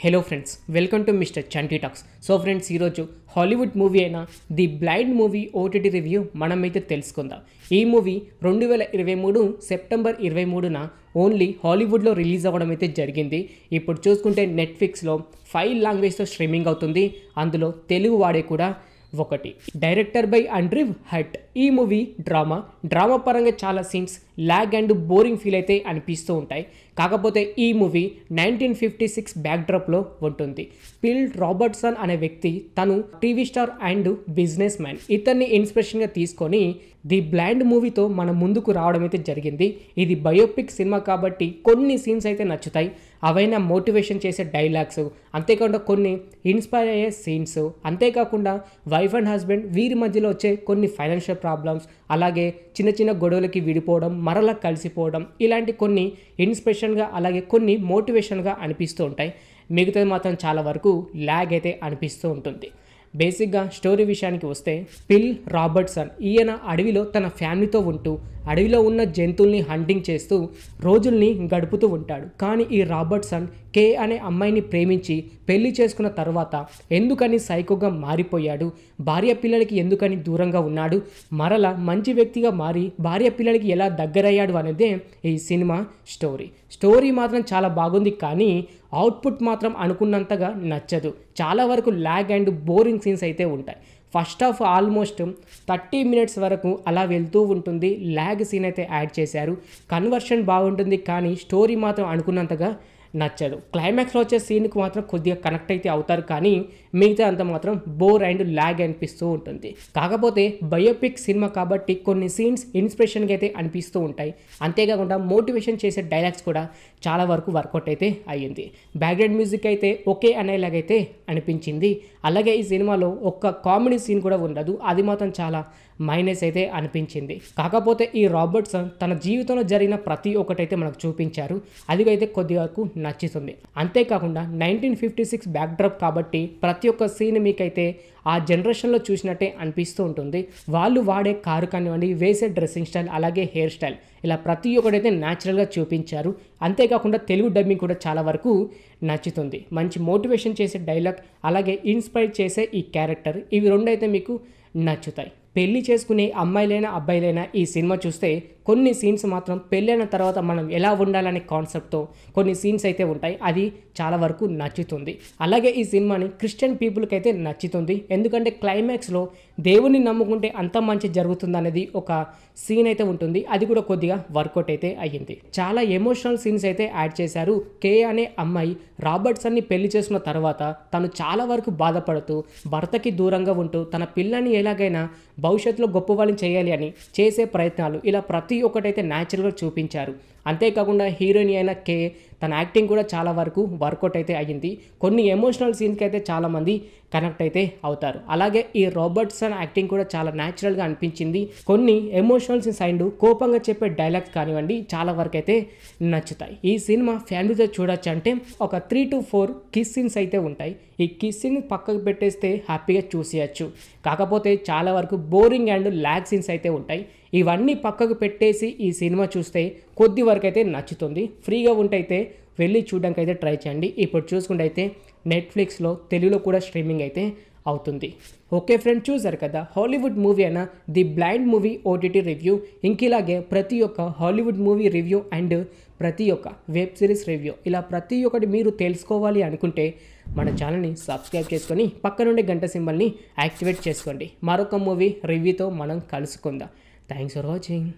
Hello friends, welcome to mister Chanti talks. So friends, ఈరోజు Hollywood movie అయిన the blind movie OTT review మనమైతే తెలుసుకుందాం. ఈ movie 2023 September 23న only హాలీవుడ్లో release అవ్వడం అయితే జరిగింది. ఇప్పుడు చూసుకుంటే నెట్ఫ్లిక్స్లో 5 లాంగ్వేజ్తో స్ట్రీమింగ్ అవుతుంది. అందులో తెలుగు వాడే కూడా ఒకటి. Director by Andrew Hutt. ఈ మూవీ డ్రామా పరంగా చాలా scenes lag and boring feel అయితే అనిపిస్తూ ఉంటాయి. కాకపోతే ఈ మూవీ 1956 బ్యాక్డ్రాప్లో ఉంటుంది. పిల్ రాబర్ట్సన్ అనే వ్యక్తి తను TV star and business man. ఇతన్ని ఇన్స్పిరేషన్గా తీసుకొని ది బ్లైండ్ మూవీతో మన ముందుకు రావడం అయితే జరిగింది. ఇది బయోపిక్ సినిమా కాబట్టి కొన్ని సీన్స్ అయితే నచ్చుతాయి. అవైనా మోటివేషన్ చేసే డైలాగ్స్, అంతేకాకుండా కొన్ని ఇన్స్పైర్ అయ్యే సీన్స్, అంతేకాకుండా వైఫ్ అండ్ హస్బెండ్ వీరి మధ్యలో వచ్చే కొన్ని ఫైనాన్షియల్ ప్రాబ్లమ్స్, అలాగే చిన్న చిన్న గొడవలకి విడిపోవడం, మరలా కలిసిపోవడం, ఇలాంటి కొన్ని ఇన్స్పిరేషన్గా అలాగే కొన్ని మోటివేషన్గా అనిపిస్తూ ఉంటాయి. మిగతాది మాత్రం చాలా వరకు ల్యాగ్ అయితే అనిపిస్తూ ఉంటుంది. బేసిక్గా స్టోరీ విషయానికి వస్తే, పిల్ రాబర్ట్సన్ ఈయన అడవిలో తన ఫ్యామిలీతో ఉంటూ అడవిలో ఉన్న జంతువుల్ని హంటింగ్ చేస్తూ రోజుల్ని గడుపుతూ ఉంటాడు. కానీ ఈ రాబర్ట్సన్ కే అనే అమ్మాయిని ప్రేమించి పెళ్లి చేసుకున్న తర్వాత ఎందుకని సైకోగా మారిపోయాడు, భార్య పిల్లలకి ఎందుకని దూరంగా ఉన్నాడు, మరలా మంచి వ్యక్తిగా మారి భార్య పిల్లలకి ఎలా దగ్గరయ్యాడు అనేదే ఈ సినిమా స్టోరీ మాత్రం చాలా బాగుంది. కానీ అవుట్పుట్ మాత్రం అనుకున్నంతగా నచ్చదు. చాలా వరకు ల్యాగ్ అండ్ బోరింగ్ సీన్స్ అయితే ఉంటాయి. ఫస్ట్ హాఫ్ ఆల్మోస్ట్ 30 మినిట్స్ వరకు అలా వెళ్తూ ఉంటుంది. ల్యాగ్ సీన్ అయితే యాడ్ చేశారు. కన్వర్షన్ బాగుంటుంది, కానీ స్టోరీ మాత్రం అనుకున్నంతగా నచ్చదు. క్లైమాక్స్లో వచ్చే సీన్కి మాత్రం కొద్దిగా కనెక్ట్ అయితే అవుతారు, కానీ మిగతా అంత మాత్రం బోర్ అండ్ ల్యాగ్ అనిపిస్తూ ఉంటుంది. కాకపోతే బయోపిక్ సినిమా కాబట్టి కొన్ని సీన్స్ ఇన్స్పిరేషన్గా అయితే అనిపిస్తూ ఉంటాయి. అంతేకాకుండా మోటివేషన్ చేసే డైలాగ్స్ కూడా చాలా వరకు వర్కౌట్ అయితే అయ్యింది. బ్యాక్గ్రౌండ్ మ్యూజిక్ అయితే ఓకే అనేలాగైతే అనిపించింది. అలాగే ఈ సినిమాలో ఒక్క కామెడీ సీన్ కూడా ఉండదు. అది మాత్రం చాలా మైనస్ అయితే అనిపించింది. కాకపోతే ఈ రాబర్ట్సన్ తన జీవితంలో జరిగిన ప్రతి ఒక్కటైతే మనకు చూపించారు. అది అయితే కొద్ది వరకు నచ్చుతుంది. అంతేకాకుండా 1956 బ్యాక్డ్రాప్ కాబట్టి ప్రతి ఒక్క సీన్ మీకైతే ఆ జనరేషన్లో చూసినట్టే అనిపిస్తూ ఉంటుంది. వాళ్ళు వాడే కారు కానివ్వండి, వేసే డ్రెస్సింగ్ స్టైల్, అలాగే హెయిర్ స్టైల్, ఇలా ప్రతి ఒక్కటైతే న్యాచురల్గా చూపించారు. అంతేకాకుండా తెలుగు డబ్బింగ్ కూడా చాలా వరకు నచ్చుతుంది. మంచి మోటివేషన్ చేసే డైలాగ్, అలాగే ఇన్స్పైర్ చేసే ఈ క్యారెక్టర్, ఇవి రెండు అయితే మీకు నచ్చుతాయి. పెళ్లి చేసుకునే అమ్మాయిలైనా అబ్బాయిలైనా ఈ సినిమా చూస్తే కొన్ని సీన్స్ మాత్రం పెళ్ళైన తర్వాత మనం ఎలా ఉండాలనే కాన్సెప్ట్తో కొన్ని సీన్స్ అయితే ఉంటాయి. అది చాలా వరకు నచ్చుతుంది. అలాగే ఈ సినిమాని క్రిస్టియన్ పీపుల్కి అయితే నచ్చుతుంది. ఎందుకంటే క్లైమాక్స్లో దేవుని నమ్ముకుంటే అంత మంచి జరుగుతుంది అనేది ఒక సీన్ అయితే ఉంటుంది. అది కూడా కొద్దిగా వర్కౌట్ అయితే అయ్యింది. చాలా ఎమోషనల్ సీన్స్ అయితే యాడ్ చేశారు. కే అనే అమ్మాయి రాబర్ట్సన్ని పెళ్లి చేసుకున్న తర్వాత తను చాలా వరకు బాధపడుతూ భర్తకి దూరంగా ఉంటూ తన పిల్లని ఎలాగైనా భవిష్యత్తులో గొప్ప వాళ్ళని చేయాలి అని చేసే ప్రయత్నాలు, ఇలా ప్రతి ఒక్కటైతే న్యాచురల్గా చూపించారు. అంతేకాకుండా హీరోయిన్ అయిన కే తన యాక్టింగ్ కూడా చాలా వరకు వర్కౌట్ అయితే అయ్యింది. కొన్ని ఎమోషనల్ సీన్స్కి అయితే చాలామంది కనెక్ట్ అయితే అవుతారు. అలాగే ఈ రాబర్ట్సన్ యాక్టింగ్ కూడా చాలా న్యాచురల్గా అనిపించింది. కొన్ని ఎమోషనల్ సీన్స్ అండ్ కోపంగా చెప్పే డైలాగ్స్ కానివ్వండి చాలా వరకు అయితే నచ్చుతాయి. ఈ సినిమా ఫ్యామిలీతో చూడొచ్చు అంటే ఒక 3 to 4 కిస్ సీన్స్ అయితే ఉంటాయి. ఈ కిస్ సీన్ పక్కకు పెట్టేస్తే హ్యాపీగా చూసేయచ్చు. కాకపోతే చాలా వరకు బోరింగ్ అండ్ ల్యాగ్ సీన్స్ అయితే ఉంటాయి. ఇవన్నీ పక్కకు పెట్టేసి ఈ సినిమా చూస్తే కొద్ది వరకు అయితే నచ్చుతుంది. ఫ్రీగా ఉంటైతే వెళ్ళి చూడడానికి అయితే ట్రై చేయండి. ఇప్పుడు చూసుకుంటే అయితే నెట్ఫ్లిక్స్లో తెలుగులో కూడా స్ట్రీమింగ్ అయితే అవుతుంది. ఓకే ఫ్రెండ్స్, చూసారు కదా హాలీవుడ్ మూవీ అయిన the blind movie OTT review. ఇంకిలాగే ప్రతి ఒక్క హాలీవుడ్ మూవీ రివ్యూ అండ్ ప్రతి ఒక్క వెబ్ సిరీస్ రివ్యూ, ఇలా ప్రతి ఒక్కటి మీరు తెలుసుకోవాలి అనుకుంటే మన ఛానల్ని సబ్స్క్రైబ్ చేసుకొని పక్కనుండే గంట సింబల్ని యాక్టివేట్ చేసుకోండి. మరొక మూవీ రివ్యూతో మనం కలుసుకుందాం. Thanks for watching.